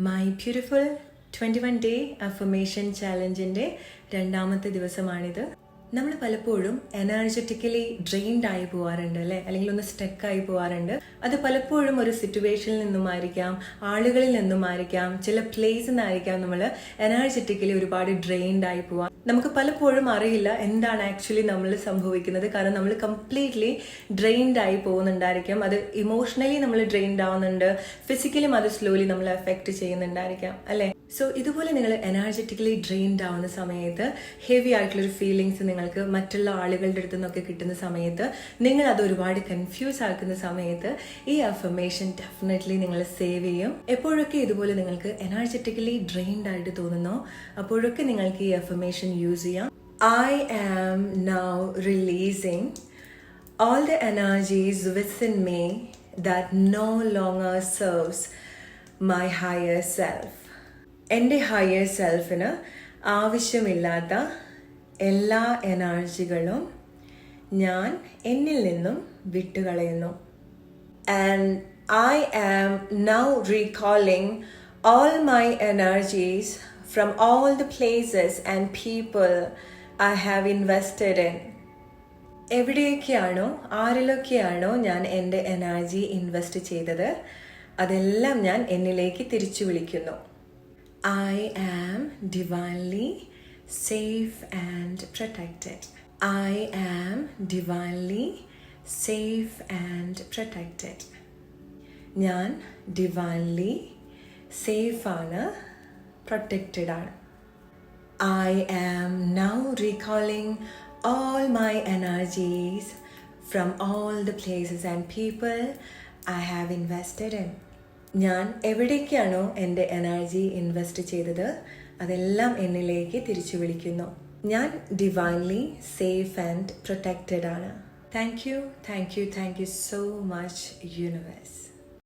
My beautiful 21 day affirmation ചാലഞ്ചിൻ്റെ രണ്ടാമത്തെ ദിവസമാണിത്. നമ്മൾ പലപ്പോഴും എനർജറ്റിക്കലി ഡ്രെയിൻഡ് ആയി പോകാറുണ്ട് അല്ലേ, അല്ലെങ്കിൽ ഒന്ന് സ്റ്റക്കായി പോകാറുണ്ട്. അത് പലപ്പോഴും ഒരു സിറ്റുവേഷനിൽ നിന്നുമായിരിക്കാം, ആളുകളിൽ നിന്നുമായിരിക്കാം, ചില പ്ലേസിൽ നിന്നായിരിക്കാം നമ്മൾ എനർജറ്റിക്കലി ഒരുപാട് ഡ്രെയിൻഡ് ആയി പോവാം. നമുക്ക് പലപ്പോഴും അറിയില്ല എന്താണ് ആക്ച്വലി നമ്മൾ സംഭവിക്കുന്നത്. കാരണം നമ്മൾ കംപ്ലീറ്റ്ലി ഡ്രെയിൻഡ് ആയി പോകുന്നുണ്ടായിരിക്കാം. അത് ഇമോഷണലി നമ്മൾ ഡ്രെയിൻഡ് ആവുന്നുണ്ട്, ഫിസിക്കലും അത് സ്ലോലി നമ്മളെ എഫക്റ്റ് ചെയ്യുന്നുണ്ടായിരിക്കാം അല്ലേ. സോ ഇതുപോലെ നിങ്ങൾ എനർജറ്റിക്കലി ഡ്രെയിൻഡ് ആവുന്ന സമയത്ത്, ഹെവി ആയിട്ടുള്ളൊരു ഫീലിങ്സ് നിങ്ങൾക്ക് മറ്റുള്ള ആളുകളുടെ അടുത്ത് നിന്നൊക്കെ കിട്ടുന്ന സമയത്ത്, നിങ്ങൾ അത് ഒരുപാട് കൺഫ്യൂസ് ആക്കുന്ന സമയത്ത് ഈ അഫർമേഷൻ ഡെഫിനറ്റ്ലി നിങ്ങൾ സേവ് ചെയ്യും. എപ്പോഴൊക്കെ ഇതുപോലെ നിങ്ങൾക്ക് എനർജറ്റിക്കലി ഡ്രെയിൻഡ് ആയിട്ട് തോന്നുന്നോ അപ്പോഴൊക്കെ നിങ്ങൾക്ക് ഈ അഫർമേഷൻ യൂസ് ചെയ്യാം. I am now releasing all the energies within me that no longer serves my higher self. എൻ്റെ ഹയർ സെൽഫിന് ആവശ്യമില്ലാത്ത എല്ലാ എനർജികളും ഞാൻ എന്നിൽ നിന്നും വിട്ടുകളയുന്നു. And I am now recalling all my energies from all the places and people I have invested in. എവിടെയൊക്കെയാണോ ആരിലൊക്കെയാണോ ഞാൻ എൻ്റെ energy invest ചെയ്തത് അതെല്ലാം ഞാൻ എന്നിലേക്ക് തിരിച്ചു വിളിക്കുന്നു. I am divinely safe and protected. I am divinely safe and protected. ഞാൻ divinely safe ആണ്, protected ആണ്. I am now recalling all my energies from all the places and people I have invested in. ഞാൻ എവിടേക്കാണോ എൻ്റെ energy invest ചെയ്തത് അതെല്ലാം എന്നിലേക്ക് തിരിച്ചു വിളിക്കുന്നു. ഞാൻ ഡിവൈൻലി സേഫ് ആൻഡ് പ്രൊട്ടക്റ്റഡ് ആണ്. Thank you so much universe.